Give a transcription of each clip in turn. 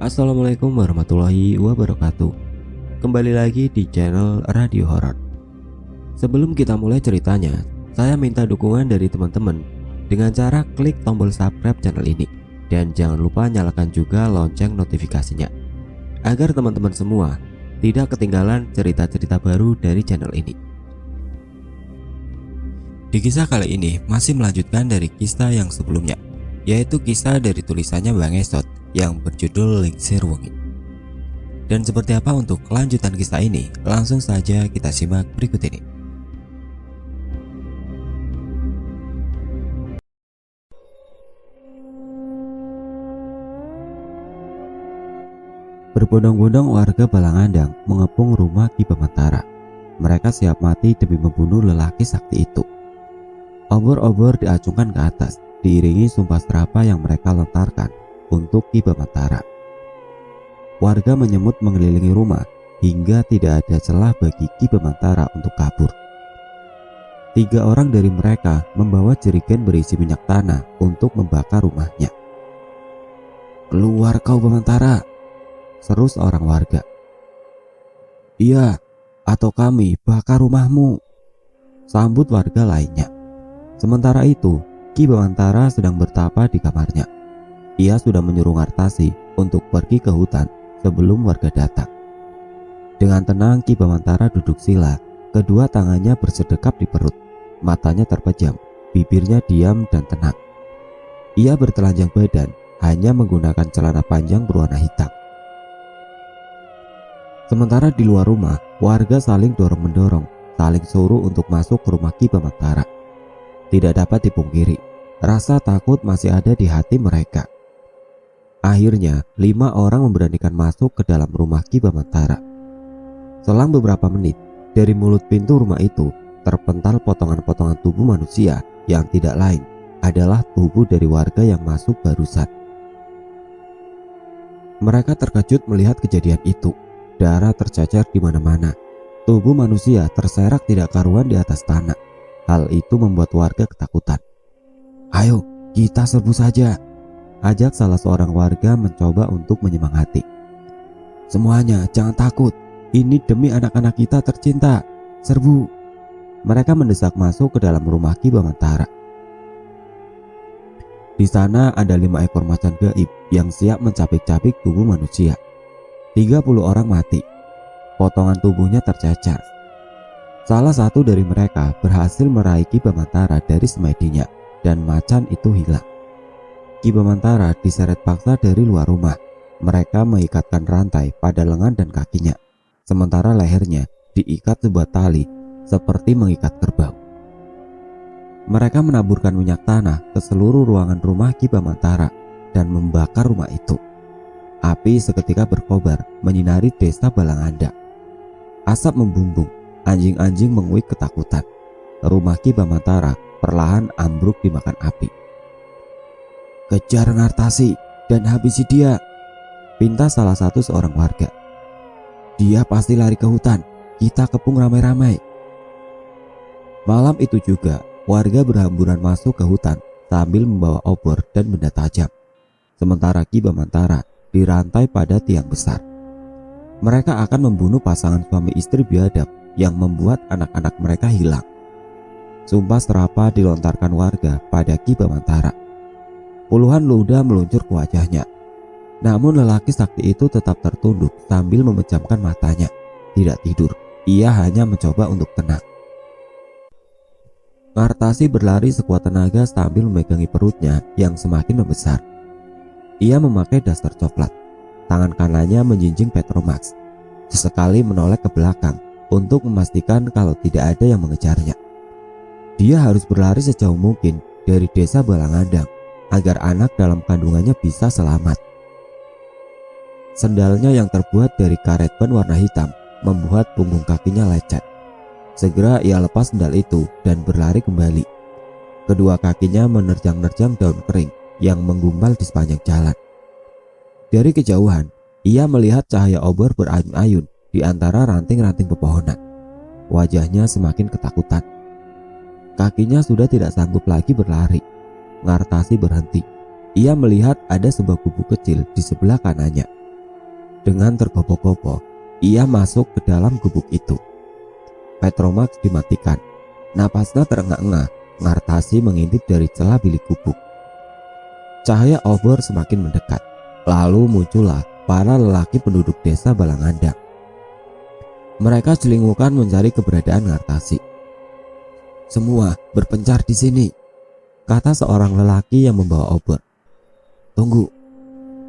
Assalamualaikum warahmatullahi wabarakatuh. Kembali lagi di channel Radio Horor. Sebelum kita mulai ceritanya, saya minta dukungan dari teman-teman dengan cara klik tombol subscribe channel ini. Dan jangan lupa nyalakan juga lonceng notifikasinya, agar teman-teman semua tidak ketinggalan cerita-cerita baru dari channel ini. Di kisah kali ini masih melanjutkan dari kisah yang sebelumnya, yaitu kisah dari tulisannya Bang Esot yang berjudul Lingsir Wengi. Dan seperti apa untuk kelanjutan kisah ini? Langsung saja kita simak berikut ini. Berbondong-bondong warga Balangandang mengepung rumah Ki Bamantara. Mereka siap mati demi membunuh lelaki sakti itu. Obor-obor diacungkan ke atas, diiringi sumpah serapah yang mereka lontarkan untuk Ki Bamantara. Warga menyemut mengelilingi rumah hingga tidak ada celah bagi Ki Bamantara untuk kabur. 3 orang dari mereka membawa jerigen berisi minyak tanah untuk membakar rumahnya. "Keluar kau Bamantara!" seru seorang warga. "Iya, atau kami bakar rumahmu," sambut warga lainnya. Sementara itu, Ki Bamantara sedang bertapa di kamarnya. Ia sudah menyuruh Ngartasi untuk pergi ke hutan sebelum warga datang. Dengan tenang Ki Bamantara duduk sila, kedua tangannya bersedekap di perut, matanya terpejam, bibirnya diam dan tenang. Ia bertelanjang badan, hanya menggunakan celana panjang berwarna hitam. Sementara di luar rumah, warga saling dorong-mendorong, saling suruh untuk masuk ke rumah Ki Bamantara. Tidak dapat dipungkiri, rasa takut masih ada di hati mereka. Akhirnya, 5 orang memberanikan masuk ke dalam rumah Ki Bamantara. Selang beberapa menit, dari mulut pintu rumah itu terpental potongan-potongan tubuh manusia yang tidak lain adalah tubuh dari warga yang masuk barusan. Mereka terkejut melihat kejadian itu. Darah tercacar di mana-mana. Tubuh manusia terserak tidak karuan di atas tanah. Hal itu membuat warga ketakutan. "Ayo, kita serbu saja," ajak salah seorang warga mencoba untuk menyemangati. "Semuanya jangan takut. Ini demi anak-anak kita tercinta. Serbu." Mereka mendesak masuk ke dalam rumah Ki Bamantara. Di sana ada 5 ekor macan gaib yang siap mencapik-capik tubuh manusia. 30 orang mati. Potongan tubuhnya tercacar. Salah satu dari mereka berhasil meraih Ki Bamantara dari semedinya dan macan itu hilang. Ki Bamantara diseret paksa dari luar rumah. Mereka mengikatkan rantai pada lengan dan kakinya, sementara lehernya diikat sebuah tali seperti mengikat kerbau. Mereka menaburkan minyak tanah ke seluruh ruangan rumah Ki Bamantara dan membakar rumah itu. Api seketika berkobar menyinari desa Balangandang. Asap membumbung, anjing-anjing menguik ketakutan. Rumah Ki Bamantara perlahan ambruk dimakan api. "Kejar Ngartasi dan habisi dia," pinta salah satu seorang warga. "Dia pasti lari ke hutan, kita kepung ramai-ramai." Malam itu juga warga berhamburan masuk ke hutan sambil membawa obor dan benda tajam. Sementara Ki Bamantara dirantai pada tiang besar. Mereka akan membunuh pasangan suami istri biadab yang membuat anak-anak mereka hilang. Sumpah serapah dilontarkan warga pada Ki Bamantara. Puluhan ludah meluncur ke wajahnya. Namun lelaki sakti itu tetap tertunduk sambil memejamkan matanya. Tidak tidur, ia hanya mencoba untuk tenang. Ngartasi berlari sekuat tenaga sambil memegangi perutnya yang semakin membesar. Ia memakai daster coklat. Tangan kanannya menjinjing Petromax. Sesekali menoleh ke belakang untuk memastikan kalau tidak ada yang mengejarnya. Dia harus berlari sejauh mungkin dari desa Balangandang agar anak dalam kandungannya bisa selamat. Sendalnya yang terbuat dari karet ban warna hitam membuat punggung kakinya lecet. Segera ia lepas sendal itu dan berlari kembali. Kedua kakinya menerjang-nerjang daun kering yang menggumpal di sepanjang jalan. Dari kejauhan, ia melihat cahaya obor berayun-ayun di antara ranting-ranting pepohonan. Wajahnya semakin ketakutan. Kakinya sudah tidak sanggup lagi berlari. Ngartasi berhenti. Ia melihat ada sebuah gubuk kecil di sebelah kanannya. Dengan tergopoh-gopoh, ia masuk ke dalam gubuk itu. Petromax dimatikan. Napasnya terengah-engah. Ngartasi mengintip dari celah bilik gubuk. Cahaya obor semakin mendekat. Lalu muncullah para lelaki penduduk desa Balangandang. Mereka celingukan mencari keberadaan Ngartasi. "Semua berpencar di sini," kata seorang lelaki yang membawa obor. "Tunggu,"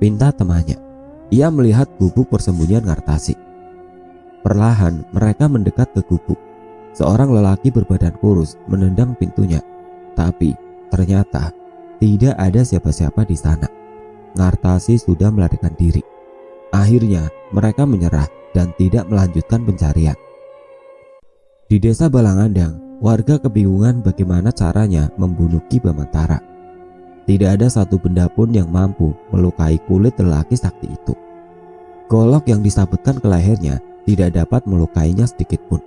pinta temannya. Ia melihat gubuk persembunyian Ngartasi. Perlahan mereka mendekat ke gubuk. Seorang lelaki berbadan kurus menendang pintunya, tapi ternyata tidak ada siapa-siapa di sana. Ngartasi sudah melarikan diri. Akhirnya mereka menyerah dan tidak melanjutkan pencarian. Di desa Balangandang, warga kebingungan bagaimana caranya membunuh Ki Bamantara. Tidak ada satu benda pun yang mampu melukai kulit lelaki sakti itu. Golok yang disabetkan ke lehernya tidak dapat melukainya sedikit pun.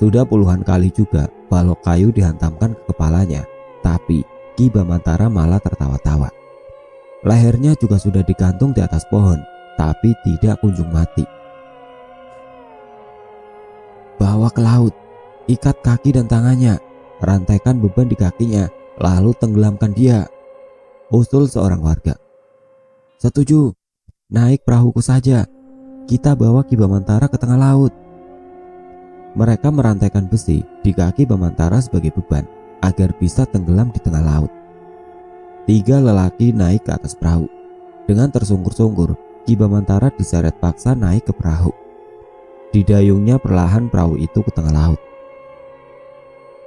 Sudah puluhan kali juga balok kayu dihantamkan ke kepalanya, tapi Ki Bamantara malah tertawa-tawa. Lehernya juga sudah digantung di atas pohon, tapi tidak kunjung mati. "Bawa ke laut, ikat kaki dan tangannya, rantaikan beban di kakinya, lalu tenggelamkan dia," usul seorang warga. "Setuju, naik perahuku saja, kita bawa Ki Bamantara ke tengah laut." Mereka merantaikan besi di kaki Bamantara sebagai beban agar bisa tenggelam di tengah laut. 3 lelaki naik ke atas perahu. Dengan tersungkur-sungkur, Ki Bamantara diseret paksa naik ke perahu. Didayungnya perlahan perahu itu ke tengah laut.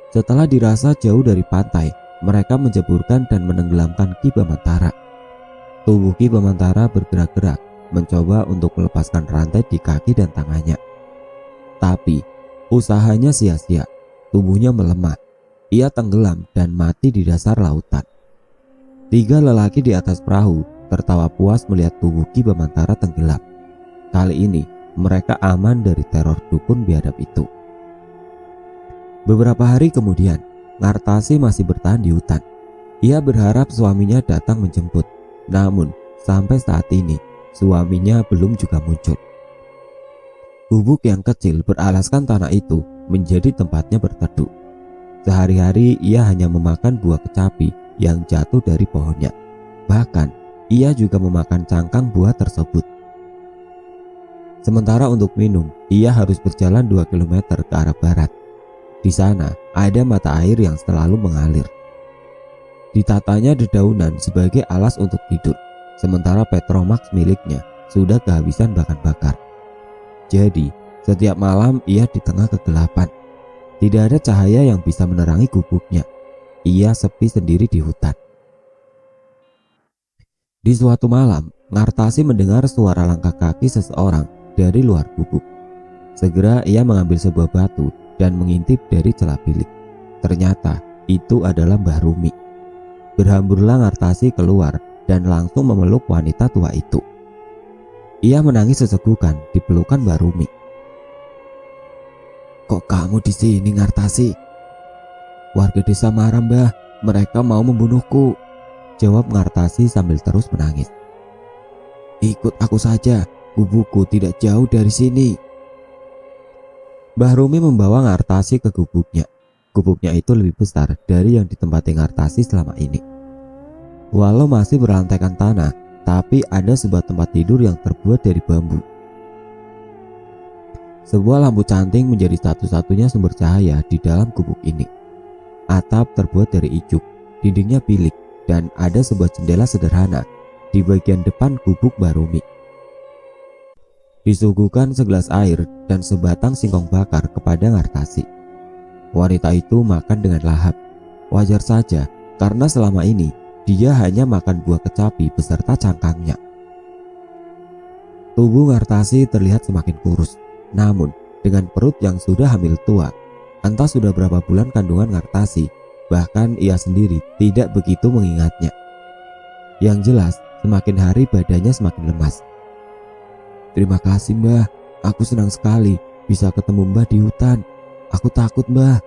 Setelah dirasa jauh dari pantai, mereka menjeburkan dan menenggelamkan Ki Bamantara. Tubuh Ki Bamantara bergerak-gerak, mencoba untuk melepaskan rantai di kaki dan tangannya. Tapi usahanya sia-sia, tubuhnya melemah. Ia tenggelam dan mati di dasar lautan. 3 lelaki di atas perahu tertawa puas melihat tubuh Ki Bamantara tenggelam. Kali ini mereka aman dari teror dukun biadab itu. Beberapa hari kemudian, Ngartasi masih bertahan di hutan. Ia berharap suaminya datang menjemput, namun sampai saat ini suaminya belum juga muncul. Gubuk yang kecil beralaskan tanah itu menjadi tempatnya berteduh. Sehari-hari ia hanya memakan buah kecapi yang jatuh dari pohonnya. Bahkan ia juga memakan cangkang buah tersebut. Sementara untuk minum, ia harus berjalan 2 km ke arah barat. Di sana ada mata air yang selalu mengalir. Ditatanya dedaunan sebagai alas untuk tidur, sementara Petromax miliknya sudah kehabisan bahan bakar. Jadi, setiap malam ia di tengah kegelapan. Tidak ada cahaya yang bisa menerangi gubuknya. Ia sepi sendiri di hutan. Di suatu malam, Ngartasi mendengar suara langkah kaki seseorang dari luar gubuk. Segera ia mengambil sebuah batu dan mengintip dari celah bilik. Ternyata itu adalah Mbah Rumi. Berhamburlah Ngartasi keluar dan langsung memeluk wanita tua itu. Ia menangis sesegukan di pelukan Mbah Rumi. "Kok kamu di sini, Ngartasi?" "Warga desa marah, Mbah. Mereka mau membunuhku," jawab Ngartasi sambil terus menangis. "Ikut aku saja, gubukku tidak jauh dari sini." Mbah Rumi membawa Ngartasi ke gubuknya. Gubuknya itu lebih besar dari yang ditempati Ngartasi selama ini. Walau masih berlantaikan tanah, tapi ada sebuah tempat tidur yang terbuat dari bambu. Sebuah lampu canting menjadi satu-satunya sumber cahaya di dalam gubuk ini. Atap terbuat dari ijuk, dindingnya bilik, dan ada sebuah jendela sederhana di bagian depan gubuk Mbah Rumi. Disuguhkan segelas air dan sebatang singkong bakar kepada Ngartasi. Wanita itu makan dengan lahap. Wajar saja, karena selama ini dia hanya makan buah kecapi beserta cangkangnya. Tubuh Ngartasi terlihat semakin kurus. Namun dengan perut yang sudah hamil tua, entah sudah berapa bulan kandungan Ngartasi, bahkan ia sendiri tidak begitu mengingatnya. Yang jelas, semakin hari badannya semakin lemas. "Terima kasih, Mbah. Aku senang sekali bisa ketemu Mbah di hutan. Aku takut, Mbah,"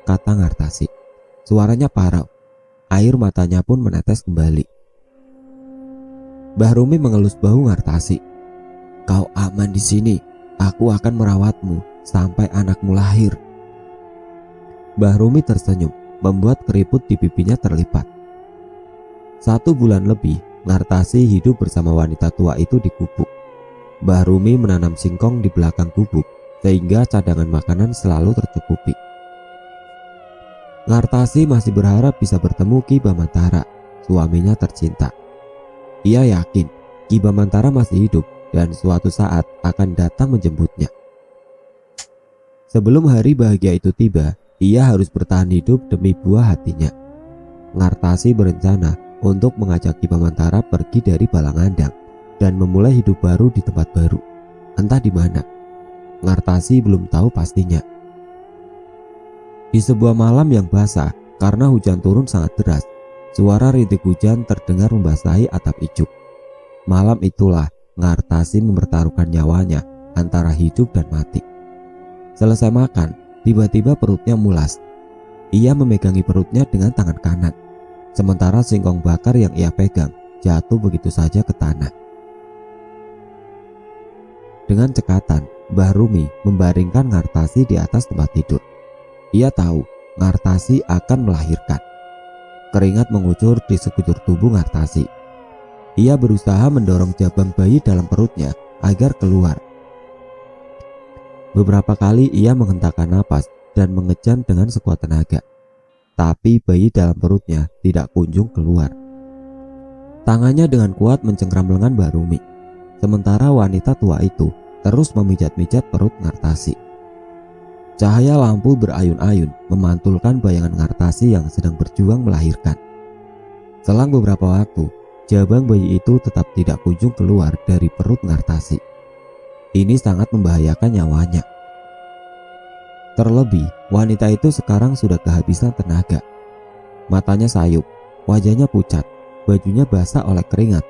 kata Ngartasi. Suaranya parau. Air matanya pun menetes kembali. Mbah Rumi mengelus bahu Ngartasi. Kau aman di sini. Aku akan merawatmu sampai anakmu lahir. Mbah Rumi tersenyum, membuat keriput di pipinya terlipat. 1 bulan lebih, Ngartasi hidup bersama wanita tua itu di gubuk. Mbah Rumi menanam singkong di belakang gubuk, sehingga cadangan makanan selalu tercukupi. Ngartasi masih berharap bisa bertemu Ki Bamantara, suaminya tercinta. Ia yakin Ki Bamantara masih hidup dan suatu saat akan datang menjemputnya. Sebelum hari bahagia itu tiba, ia harus bertahan hidup demi buah hatinya. Ngartasi berencana untuk mengajak Ki Bamantara pergi dari Balangandang dan memulai hidup baru di tempat baru. Entah di mana, Ngartasi belum tahu pastinya. Di sebuah malam yang basah karena hujan turun sangat deras, suara rintik hujan terdengar membasahi atap icuk. Malam itulah Ngartasi mempertaruhkan nyawanya antara hidup dan mati. Selesai makan, tiba-tiba perutnya mulas. Ia memegangi perutnya dengan tangan kanan, sementara singkong bakar yang ia pegang jatuh begitu saja ke tanah. Dengan cekatan, Mbah Rumi membaringkan Ngartasi di atas tempat tidur. Ia tahu Ngartasi akan melahirkan. Keringat mengucur di sekujur tubuh Ngartasi. Ia berusaha mendorong jabang bayi dalam perutnya agar keluar. Beberapa kali ia menghentakkan napas dan mengejan dengan sekuat tenaga. Tapi bayi dalam perutnya tidak kunjung keluar. Tangannya dengan kuat mencengkram lengan Mbah Rumi, sementara wanita tua itu terus memijat-mijat perut Ngartasi. Cahaya lampu berayun-ayun memantulkan bayangan Ngartasi yang sedang berjuang melahirkan. Selang beberapa waktu, jabang bayi itu tetap tidak kunjung keluar dari perut Ngartasi. Ini sangat membahayakan nyawanya. Terlebih, wanita itu sekarang sudah kehabisan tenaga. Matanya sayup, wajahnya pucat, bajunya basah oleh keringat,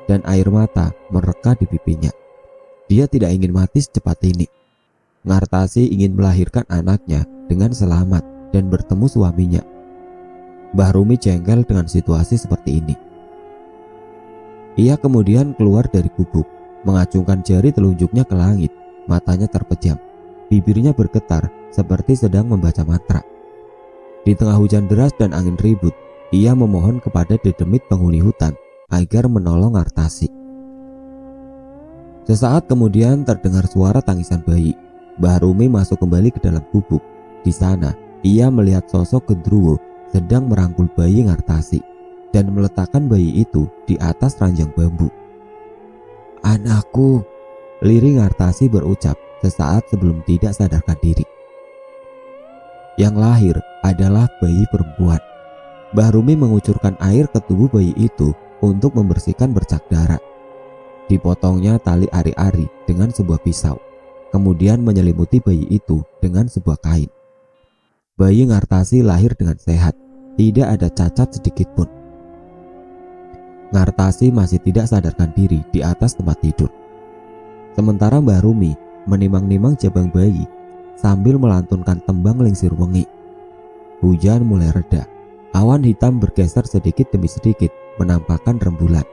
dan air mata mereka di pipinya. Dia tidak ingin mati secepat ini. Ngartasi ingin melahirkan anaknya dengan selamat dan bertemu suaminya. Mbah Rumi jengkel dengan situasi seperti ini. Ia kemudian keluar dari gubuk, mengacungkan jari telunjuknya ke langit, matanya terpejam. Bibirnya bergetar seperti sedang membaca mantra. Di tengah hujan deras dan angin ribut, ia memohon kepada dedemit penghuni hutan agar menolong Ngartasi. Sesaat kemudian terdengar suara tangisan bayi. Mbah Rumi masuk kembali ke dalam gubuk. Di sana, ia melihat sosok gendruwo sedang merangkul bayi Ngartasi dan meletakkan bayi itu di atas ranjang bambu. "Anakku," lirih Ngartasi berucap sesaat sebelum tidak sadarkan diri. Yang lahir adalah bayi perempuan. Mbah Rumi mengucurkan air ke tubuh bayi itu untuk membersihkan bercak darah. Dipotongnya tali ari-ari dengan sebuah pisau, kemudian menyelimuti bayi itu dengan sebuah kain. Bayi Ngartasi lahir dengan sehat, tidak ada cacat sedikit pun. Ngartasi masih tidak sadarkan diri di atas tempat tidur. Sementara Mbah Rumi menimang-nimang jabang bayi sambil melantunkan tembang Lingsir Wengi. Hujan mulai reda. Awan hitam bergeser sedikit demi sedikit menampakkan rembulan.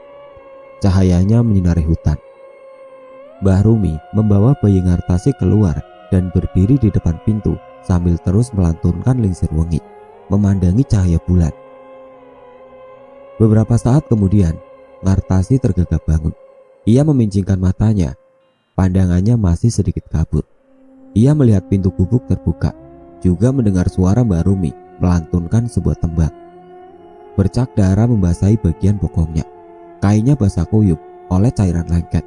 Cahayanya menyinari hutan. Mbah Rumi membawa bayi Ngartasi keluar dan berdiri di depan pintu sambil terus melantunkan Lingsir Wengi, memandangi cahaya bulan. Beberapa saat kemudian, Ngartasi tergagap bangun. Ia memincingkan matanya. Pandangannya masih sedikit kabur. Ia melihat pintu gubuk terbuka, juga mendengar suara Mbah Rumi melantunkan sebuah tembang. Bercak darah membasahi bagian bokongnya. Kainnya basah kuyup oleh cairan lengket.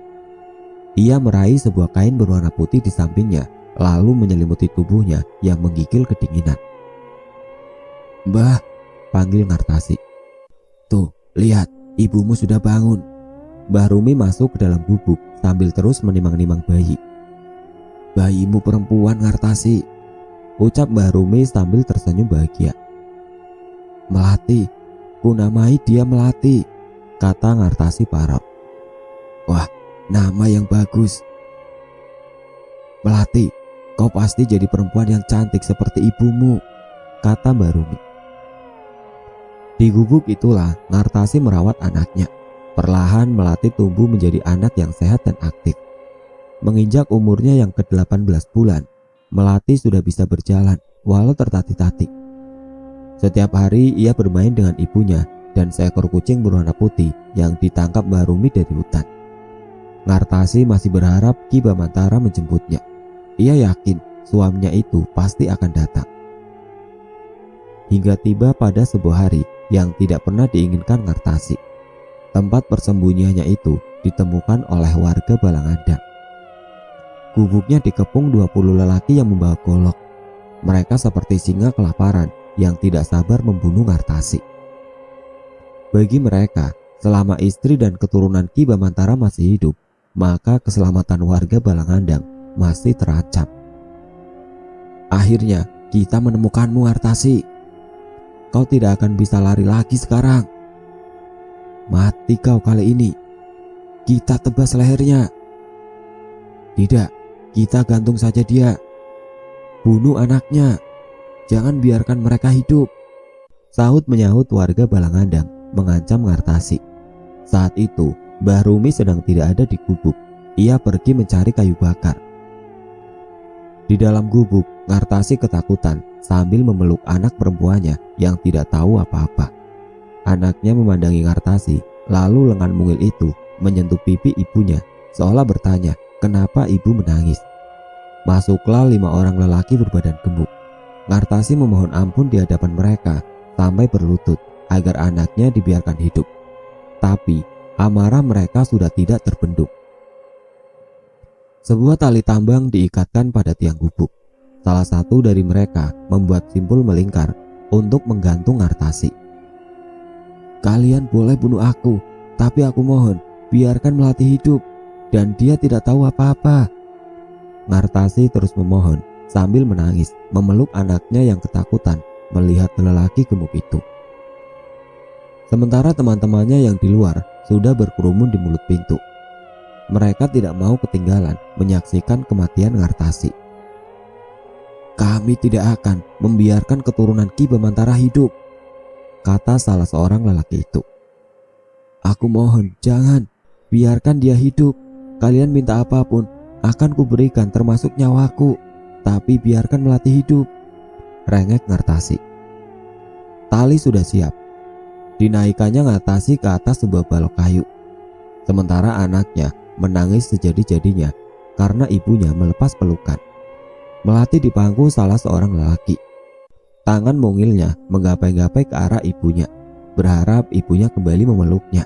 Ia meraih sebuah kain berwarna putih di sampingnya, lalu menyelimuti tubuhnya yang menggigil kedinginan. "Mbah," panggil Ngartasi. "Tuh, lihat, ibumu sudah bangun." Mbah Rumi masuk ke dalam gubuk sambil terus menimang-nimang bayi. "Bayimu perempuan, Ngartasi," ucap Mbah Rumi sambil tersenyum bahagia. "Melati, ku namai dia Melati," kata Ngartasi parau. "Wah, nama yang bagus. Melati, kau pasti jadi perempuan yang cantik seperti ibumu," kata Mbah Rumi. Di gubuk itulah Ngartasi merawat anaknya. Perlahan Melati tumbuh menjadi anak yang sehat dan aktif. Menginjak umurnya yang ke-18 bulan, Melati sudah bisa berjalan walau tertatih-tatih. Setiap hari ia bermain dengan ibunya dan seekor kucing berwarna putih yang ditangkap Mbah Rumi dari hutan. Ngartasi masih berharap Ki Bamantara menjemputnya. Ia yakin suaminya itu pasti akan datang. Hingga tiba pada sebuah hari yang tidak pernah diinginkan Ngartasi. Tempat persembunyiannya itu ditemukan oleh warga Balangandang. Gubuknya dikepung 20 lelaki yang membawa golok. Mereka seperti singa kelaparan yang tidak sabar membunuh Ngartasi. Bagi mereka, selama istri dan keturunan Ki Bamantara masih hidup, maka keselamatan warga Balangandang masih terancam. Akhirnya kita menemukanmu, Ngartasi. Kau tidak akan bisa lari lagi sekarang. Mati kau kali ini. Kita tebas lehernya. Tidak, kita gantung saja dia. Bunuh anaknya. Jangan biarkan mereka hidup. Sahut menyahut warga Balangandang mengancam Ngartasi. Saat itu, Mbah Rumi sedang tidak ada di gubuk. Ia pergi mencari kayu bakar. Di dalam gubuk, Ngartasi ketakutan sambil memeluk anak perempuannya yang tidak tahu apa-apa. Anaknya memandangi Ngartasi, lalu lengan mungil itu menyentuh pipi ibunya seolah bertanya kenapa ibu menangis. Masuklah 5 orang lelaki berbadan gemuk. Ngartasi memohon ampun di hadapan mereka sampai berlutut agar anaknya dibiarkan hidup. Tapi amarah mereka sudah tidak terbendung. Sebuah tali tambang diikatkan pada tiang gubuk. Salah satu dari mereka membuat simpul melingkar untuk menggantung Ngartasi. Kalian boleh bunuh aku, tapi aku mohon biarkan Melati hidup dan dia tidak tahu apa-apa. Ngartasi terus memohon sambil menangis memeluk anaknya yang ketakutan melihat lelaki gemuk itu. Sementara teman-temannya yang di luar sudah berkerumun di mulut pintu. Mereka tidak mau ketinggalan menyaksikan kematian Ngartasi. Kami tidak akan membiarkan keturunan Ki Bamantara hidup, kata salah seorang lelaki itu. Aku mohon, jangan, biarkan dia hidup. Kalian minta apapun akan kuberikan termasuk nyawaku, tapi biarkan Melati hidup, rengek Ngartasi. Tali sudah siap. Dinaikannya Ngartasi ke atas sebuah balok kayu. Sementara anaknya menangis sejadi-jadinya karena ibunya melepas pelukan. Melati dipangku salah seorang lelaki. Tangan mungilnya menggapai-gapai ke arah ibunya, berharap ibunya kembali memeluknya.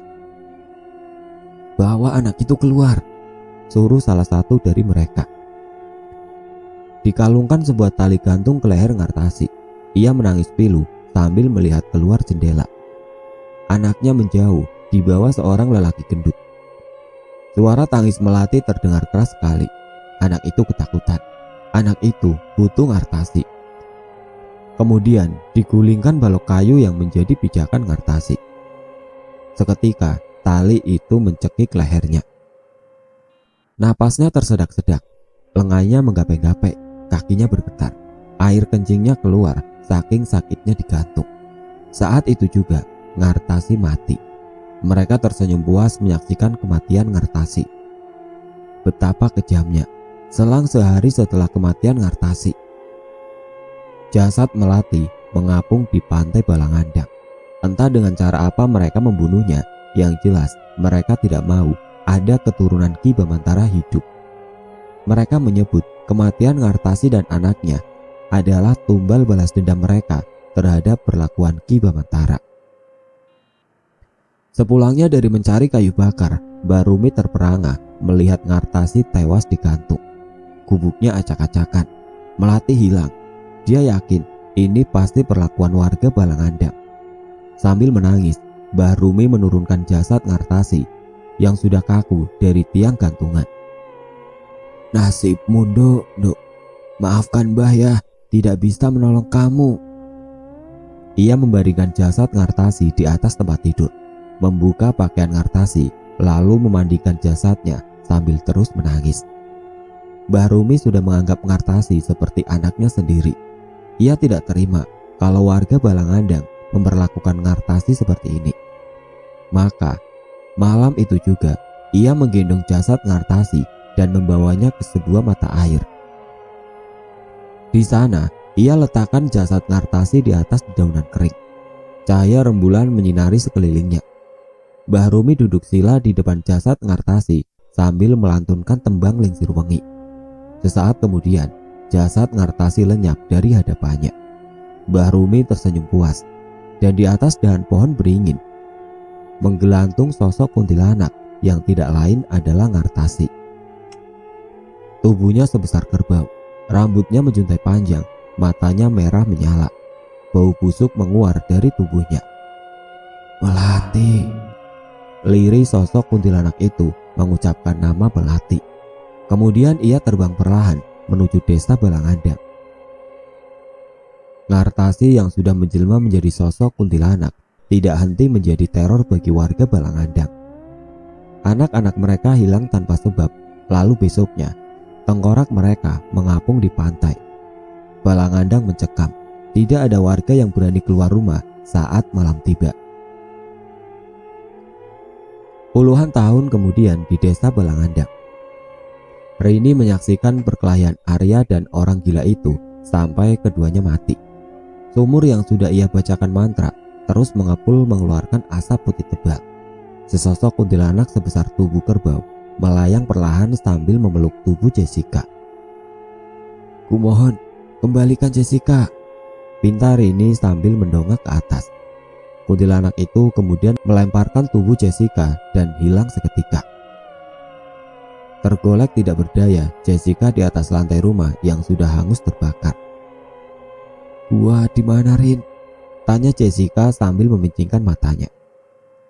Bawa anak itu keluar, suruh salah satu dari mereka. Dikalungkan sebuah tali gantung ke leher Ngartasi. Ia menangis pilu sambil melihat keluar jendela. Anaknya menjauh di bawah seorang lelaki gendut. Suara tangis Melati terdengar keras sekali. Anak itu ketakutan. Anak itu butuh Ngartasi. Kemudian digulingkan balok kayu yang menjadi pijakan Ngartasi. Seketika tali itu mencekik lehernya. Napasnya tersedak-sedak, lengannya menggapai-gapai, kakinya bergetar. Air kencingnya keluar saking sakitnya digantung. Saat itu juga Ngartasi mati. Mereka tersenyum puas menyaksikan kematian Ngartasi. Betapa kejamnya. Selang sehari setelah kematian Ngartasi, jasad Melati mengapung di pantai Balangandang. Entah dengan cara apa mereka membunuhnya, yang jelas mereka tidak mau ada keturunan Ki Bamantara hidup. Mereka menyebut kematian Ngartasi dan anaknya adalah tumbal balas dendam mereka terhadap perlakuan Ki Bamantara. Sepulangnya dari mencari kayu bakar, Mbah Rumi terperangah melihat Ngartasi tewas digantung. Gubuknya acak-acakan. Melati hilang. Dia yakin ini pasti perlakuan warga Balangandang. Sambil menangis, Mbah Rumi menurunkan jasad Ngartasi yang sudah kaku dari tiang gantungan. Nasibmu, Nduk. Maafkan Mbah ya, tidak bisa menolong kamu. Ia membaringkan jasad Ngartasi di atas tempat tidur, membuka pakaian Ngartasi, lalu memandikan jasadnya sambil terus menangis. Mbah Rumi sudah menganggap Ngartasi seperti anaknya sendiri. Ia tidak terima kalau warga Balangandang memperlakukan Ngartasi seperti ini. Maka malam itu juga ia menggendong jasad Ngartasi dan membawanya ke sebuah mata air. Di sana, ia letakkan jasad Ngartasi di atas dedaunan kering. Cahaya rembulan menyinari sekelilingnya. Mbah Rumi duduk sila di depan jasad Ngartasi sambil melantunkan tembang Lingsir Wengi. Sesaat kemudian, jasad Ngartasi lenyap dari hadapannya. Mbah Rumi tersenyum puas, dan di atas dahan pohon beringin menggelantung sosok kuntilanak yang tidak lain adalah Ngartasi. Tubuhnya sebesar kerbau, rambutnya menjuntai panjang, matanya merah menyala. Bau busuk menguar dari tubuhnya. "Melati," lirih sosok kuntilanak itu mengucapkan nama Melati. Kemudian ia terbang perlahan menuju desa Balangandang. Ngartasi yang sudah menjelma menjadi sosok kuntilanak tidak henti menjadi teror bagi warga Balangandang. Anak-anak mereka hilang tanpa sebab, lalu besoknya tengkorak mereka mengapung di pantai. Balangandang mencekam, tidak ada warga yang berani keluar rumah saat malam tiba. Puluhan tahun kemudian di desa Balangandang, Rini menyaksikan perkelahian Arya dan orang gila itu sampai keduanya mati. Sumur yang sudah ia bacakan mantra terus mengepul mengeluarkan asap putih tebal. Sesosok kuntilanak sebesar tubuh kerbau melayang perlahan sambil memeluk tubuh Jessica. "Kumohon, kembalikan Jessica," pinta Rini sambil mendongak ke atas. Kuntilanak itu kemudian melemparkan tubuh Jessica dan hilang seketika. Tergolek tidak berdaya, Jessica di atas lantai rumah yang sudah hangus terbakar. "Gua di mana, Rin?" tanya Jessica sambil memincingkan matanya.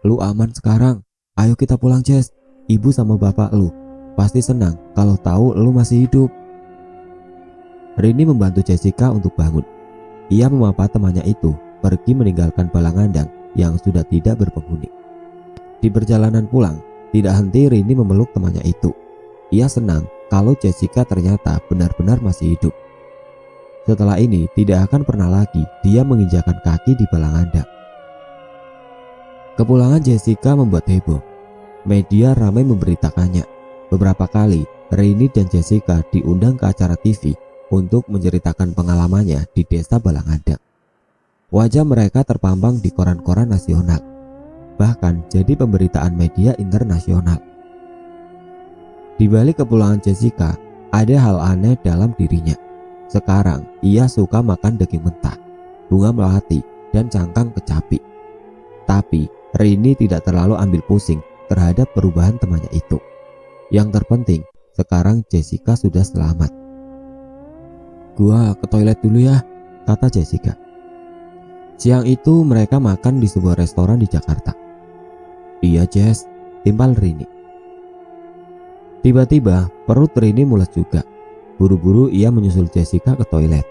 "Lu aman sekarang? Ayo kita pulang, Jess. Ibu sama bapak lu pasti senang kalau tahu lu masih hidup." Rini membantu Jessica untuk bangun. Ia memapa temannya itu pergi meninggalkan Balangandang yang sudah tidak berpenghuni. Di perjalanan pulang, tidak henti Rini memeluk temannya itu. Ia senang kalau Jessica ternyata benar-benar masih hidup. Setelah ini tidak akan pernah lagi dia menginjakan kaki di Balangandang. Kepulangan Jessica membuat heboh. Media ramai memberitakannya. Beberapa kali Rini dan Jessica diundang ke acara TV untuk menceritakan pengalamannya di desa Balangandang. Wajah mereka terpampang di koran-koran nasional, bahkan jadi pemberitaan media internasional. Di balik kepulangan Jessica, ada hal aneh dalam dirinya. Sekarang ia suka makan daging mentah, bunga melati, dan cangkang kecapi. Tapi Rini tidak terlalu ambil pusing terhadap perubahan temannya itu. Yang terpenting, sekarang Jessica sudah selamat. "Gua ke toilet dulu ya," kata Jessica. Siang itu mereka makan di sebuah restoran di Jakarta. "Iya, Jess," timpal Rini. Tiba-tiba perut Rini mules juga. Buru-buru ia menyusul Jessica ke toilet.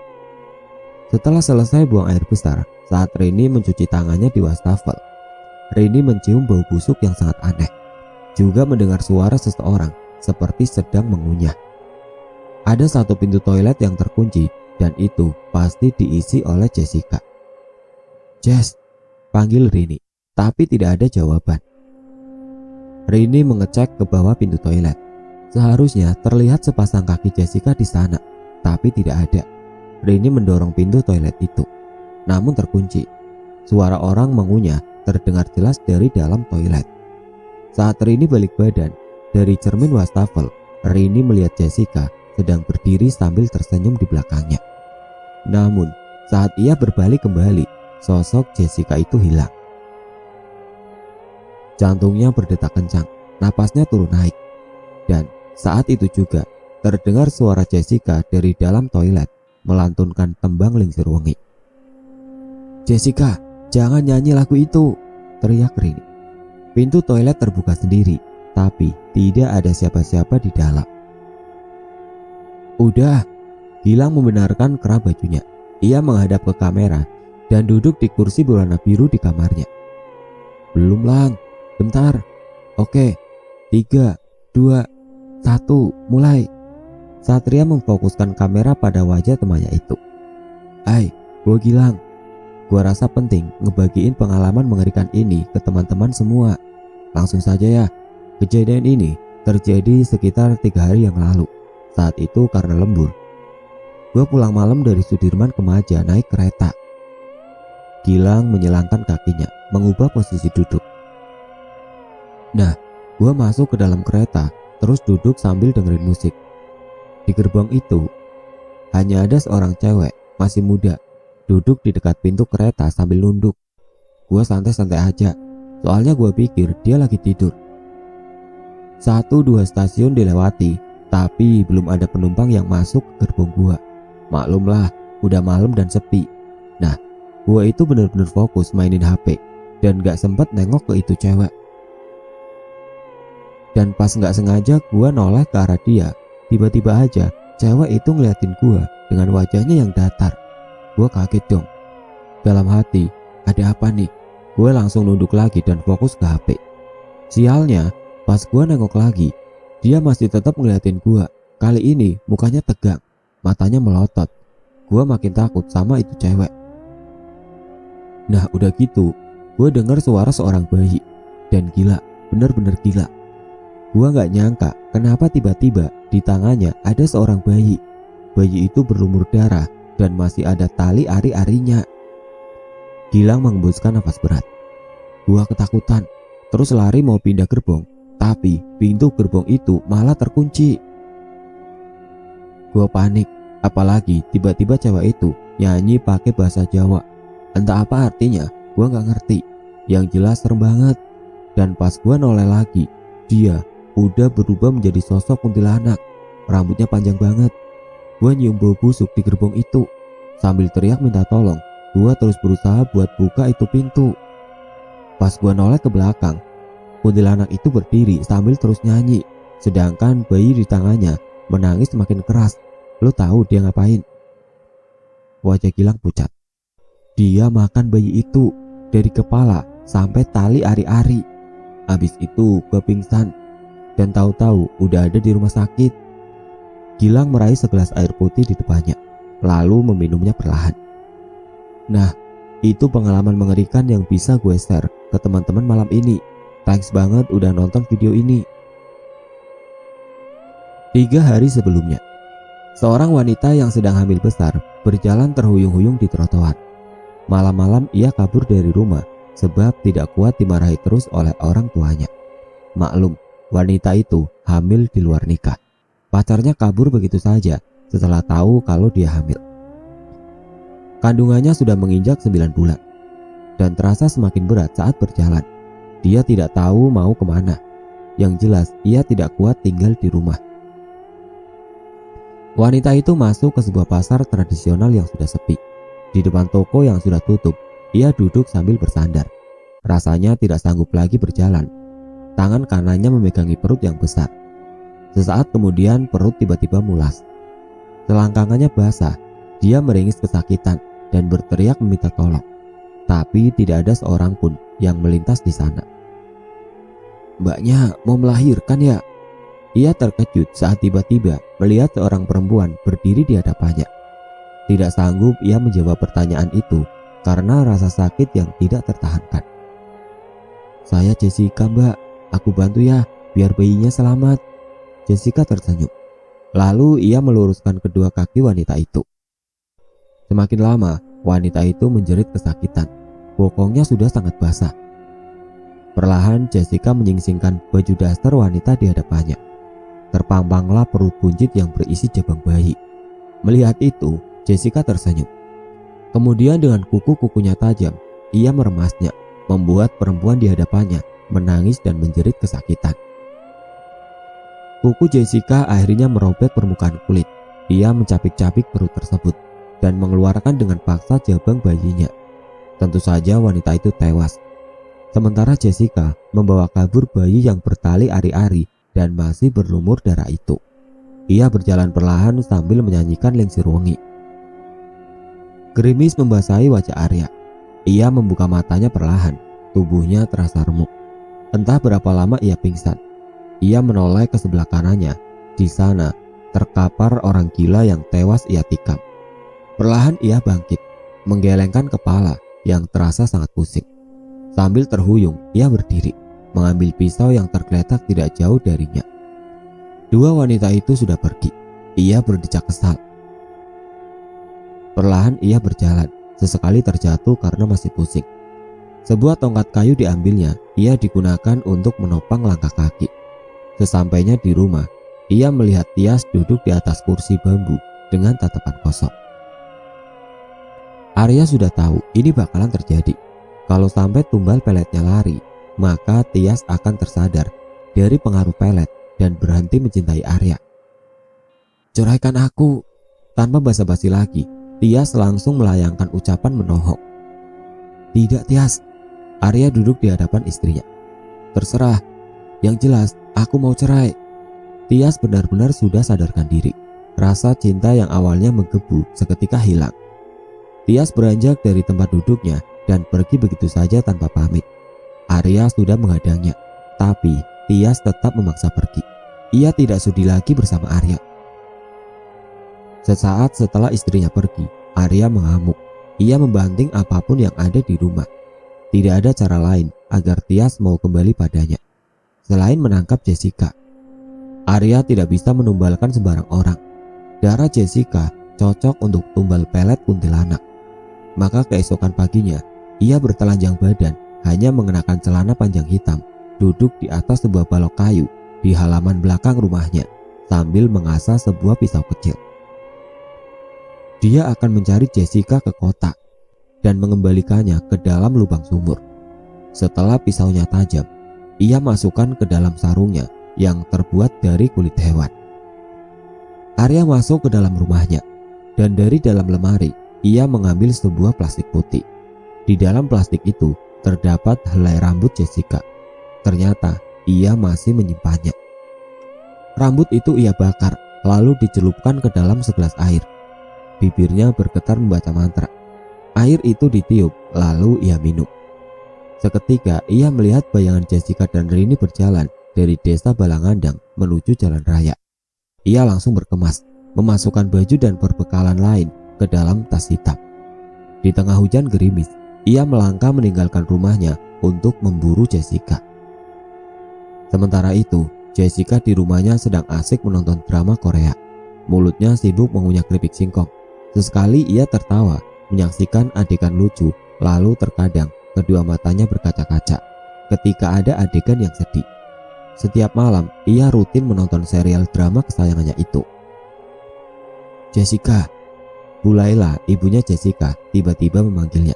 Setelah selesai buang air besar, saat Rini mencuci tangannya di wastafel, Rini mencium bau busuk yang sangat aneh. Juga mendengar suara seseorang seperti sedang mengunyah. Ada satu pintu toilet yang terkunci dan itu pasti diisi oleh Jessica. "Jess," panggil Rini, tapi tidak ada jawaban. Rini mengecek ke bawah pintu toilet. Seharusnya terlihat sepasang kaki Jessica di sana, tapi tidak ada. Rini mendorong pintu toilet itu, namun terkunci. Suara orang mengunyah terdengar jelas dari dalam toilet. Saat Rini balik badan, dari cermin wastafel, Rini melihat Jessica sedang berdiri sambil tersenyum di belakangnya. Namun, saat ia berbalik kembali, sosok Jessica itu hilang. Jantungnya berdetak kencang, napasnya turun naik. Dan saat itu juga terdengar suara Jessica dari dalam toilet melantunkan tembang Lingsir Wengi. "Jessica, jangan nyanyi lagu itu," teriak Rini. Pintu toilet terbuka sendiri, tapi tidak ada siapa-siapa di dalam. "Udah," Gilang membenarkan kerah bajunya. Ia menghadap ke kamera dan duduk di kursi berwarna biru di kamarnya. "Belum, Lang. Bentar. Oke. 3, 2, 1, mulai." Satria memfokuskan kamera pada wajah temannya itu. Gua Gilang. Gua rasa penting ngebagiin pengalaman mengerikan ini ke teman-teman semua. Langsung saja ya. Kejadian ini terjadi sekitar 3 hari yang lalu. Saat itu karena lembur, gue pulang malam dari Sudirman ke Maja naik kereta. Gilang menyilangkan kakinya, mengubah posisi duduk. Nah, gue masuk ke dalam kereta, terus duduk sambil dengerin musik. Di gerbong itu, hanya ada seorang cewek, masih muda, duduk di dekat pintu kereta sambil nunduk. Gue santai-santai aja, soalnya gue pikir dia lagi tidur. 1-2 stasiun dilewati, tapi belum ada penumpang yang masuk ke gerbong gue. Maklumlah, udah malam dan sepi. Nah, gue itu bener-bener fokus mainin HP dan gak sempet nengok ke itu cewek. Dan pas gak sengaja gue noleh ke arah dia, tiba-tiba aja cewek itu ngeliatin gue dengan wajahnya yang datar. Gue kaget dong. Dalam hati, ada apa nih? Gue langsung nunduk lagi dan fokus ke HP. Sialnya, pas gue nengok lagi, dia masih tetap ngeliatin gue. Kali ini mukanya tegang, matanya melotot. Gue makin takut sama itu cewek. Nah udah gitu, gue dengar suara seorang bayi. Dan gila, bener-bener gila. Gue gak nyangka kenapa tiba-tiba di tangannya ada seorang bayi. Bayi itu berlumur darah dan masih ada tali ari-arinya. Gilang menghembuskan nafas berat. Gue ketakutan, terus lari mau pindah gerbong. Tapi pintu gerbong itu malah terkunci. Gue panik, apalagi tiba-tiba cewek itu nyanyi pakai bahasa Jawa. Entah apa artinya, gue gak ngerti. Yang jelas serem banget. Dan pas gue noleh lagi, dia udah berubah menjadi sosok kuntilanak. Rambutnya panjang banget. Gue nyium bau busuk di gerbong itu. Sambil teriak minta tolong, gue terus berusaha buat buka itu pintu. Pas gue noleh ke belakang, kuntilanak itu berdiri sambil terus nyanyi. Sedangkan bayi di tangannya menangis semakin keras. Lo tahu dia ngapain? Wajah Gilang pucat. Dia makan bayi itu dari kepala sampai tali ari-ari. Habis itu gue pingsan dan tahu-tahu udah ada di rumah sakit. Gilang meraih segelas air putih di depannya, lalu meminumnya perlahan. Nah, itu pengalaman mengerikan yang bisa gue share ke teman-teman malam ini. Thanks banget udah nonton video ini. 3 hari sebelumnya, seorang wanita yang sedang hamil besar berjalan terhuyung-huyung di trotoar. Malam-malam ia kabur dari rumah sebab tidak kuat dimarahi terus oleh orang tuanya. Maklum, wanita itu hamil di luar nikah. Pacarnya kabur begitu saja setelah tahu kalau dia hamil. Kandungannya sudah menginjak 9 bulan dan terasa semakin berat saat berjalan. Dia tidak tahu mau kemana. Yang jelas ia tidak kuat tinggal di rumah. Wanita itu masuk ke sebuah pasar tradisional yang sudah sepi. Di depan toko yang sudah tutup, ia duduk sambil bersandar. Rasanya tidak sanggup lagi berjalan. Tangan kanannya memegangi perut yang besar. Sesaat kemudian perut tiba-tiba mulas. Selangkangannya basah. Dia meringis kesakitan dan berteriak meminta tolong. Tapi tidak ada seorang pun yang melintas di sana. Mbaknya mau melahirkan ya? Ia terkejut saat tiba-tiba melihat seorang perempuan berdiri di hadapannya. Tidak sanggup ia menjawab pertanyaan itu karena rasa sakit yang tidak tertahankan. Saya Jessica mbak, aku bantu ya biar bayinya selamat. Jessica tersenyum. Lalu ia meluruskan kedua kaki wanita itu. Semakin lama wanita itu menjerit kesakitan. Bokongnya sudah sangat basah. Perlahan Jessica menyingsingkan baju daster wanita di hadapannya. Terpampanglah perut buncit yang berisi jabang bayi. Melihat itu, Jessica tersenyum. Kemudian dengan kuku-kukunya tajam, ia meremasnya, membuat perempuan di hadapannya menangis dan menjerit kesakitan. Kuku Jessica akhirnya merobek permukaan kulit. Ia mencapik-capik perut tersebut dan mengeluarkan dengan paksa jabang bayinya. Tentu saja wanita itu tewas. Sementara Jessica membawa kabur bayi yang bertali ari-ari dan masih berlumur darah itu. Ia berjalan perlahan sambil menyanyikan Lengser Wengi. Gerimis membasahi wajah Arya. Ia membuka matanya perlahan, tubuhnya terasa remuk. Entah berapa lama ia pingsan. Ia menoleh ke sebelah kanannya. Di sana terkapar orang gila yang tewas ia tikam. Perlahan ia bangkit, menggelengkan kepala yang terasa sangat pusing. Sambil terhuyung, ia berdiri, mengambil pisau yang tergeletak tidak jauh darinya. Dua wanita itu sudah pergi. Ia berdecak kesal. Perlahan ia berjalan, sesekali terjatuh karena masih pusing. Sebuah tongkat kayu diambilnya, ia digunakan untuk menopang langkah kaki. Sesampainya di rumah, ia melihat Tias duduk di atas kursi bambu dengan tatapan kosong. Arya sudah tahu ini bakalan terjadi. Kalau sampai tumbal peletnya lari, maka Tias akan tersadar dari pengaruh pelet dan berhenti mencintai Arya. "Ceraikan aku." Tanpa basa-basi lagi, Tias langsung melayangkan ucapan menohok. "Tidak, Tias." Arya duduk di hadapan istrinya. "Terserah. Yang jelas, aku mau cerai." Tias benar-benar sudah sadarkan diri. Rasa cinta yang awalnya menggebu seketika hilang. Tias beranjak dari tempat duduknya dan pergi begitu saja tanpa pamit. Arya sudah menghadangnya, tapi Tias tetap memaksa pergi. Ia tidak sudi lagi bersama Arya. Sesaat setelah istrinya pergi, Arya mengamuk. Ia membanting apapun yang ada di rumah. Tidak ada cara lain agar Tias mau kembali padanya selain menangkap Jessica. Arya tidak bisa menumbalkan sembarang orang. Darah Jessica cocok untuk tumbal pelet kuntilanak. Maka keesokan paginya, ia bertelanjang badan, hanya mengenakan celana panjang hitam, duduk di atas sebuah balok kayu di halaman belakang rumahnya sambil mengasah sebuah pisau kecil. Dia akan mencari Jessica ke kota dan mengembalikannya ke dalam lubang sumur. Setelah pisaunya tajam, ia masukkan ke dalam sarungnya yang terbuat dari kulit hewan. Arya masuk ke dalam rumahnya dan dari dalam lemari ia mengambil sebuah plastik putih. Di dalam plastik itu terdapat helai rambut Jessica. Ternyata ia masih menyimpannya. Rambut itu ia bakar lalu dicelupkan ke dalam segelas air. Bibirnya bergetar membaca mantra. Air itu ditiup lalu ia minum. Seketika ia melihat bayangan Jessica dan Rini berjalan dari desa Balangandang menuju jalan raya. Ia langsung berkemas, memasukkan baju dan perbekalan lain ke dalam tas hitam. Di tengah hujan gerimis, ia melangkah meninggalkan rumahnya untuk memburu Jessica. Sementara itu, Jessica di rumahnya sedang asik menonton drama Korea. Mulutnya sibuk mengunyah keripik singkong. Sesekali ia tertawa menyaksikan adegan lucu, lalu terkadang kedua matanya berkaca-kaca ketika ada adegan yang sedih. Setiap malam ia rutin menonton serial drama kesayangannya itu. "Jessica." Bu Laila, ibunya Jessica, tiba-tiba memanggilnya.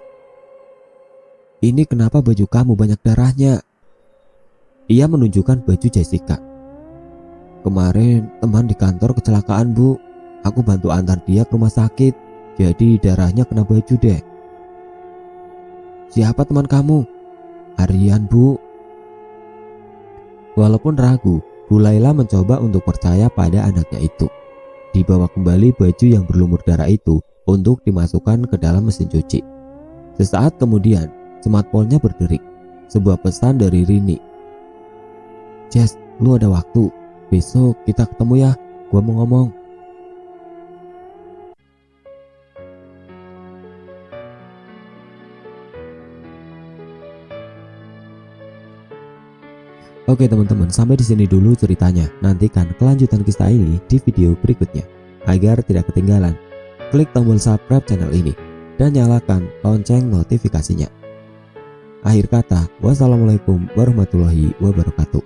"Ini kenapa baju kamu banyak darahnya?" Ia menunjukkan baju Jessica. "Kemarin teman di kantor kecelakaan, Bu. Aku bantu antar dia ke rumah sakit, jadi darahnya kena baju deh." "Siapa teman kamu?" "Aryan, Bu." Walaupun ragu, Bu Laila mencoba untuk percaya pada anaknya itu. Dibawa kembali baju yang berlumur darah itu untuk dimasukkan ke dalam mesin cuci. Sesaat kemudian, smartphone-nya berdering. Sebuah pesan dari Rini. "Jess, lu ada waktu? Besok kita ketemu ya, gua mau ngomong." Oke teman-teman, sampai di sini dulu ceritanya. Nantikan kelanjutan kisah ini di video berikutnya. Agar tidak ketinggalan, klik tombol subscribe channel ini dan nyalakan lonceng notifikasinya. Akhir kata, wassalamualaikum warahmatullahi wabarakatuh.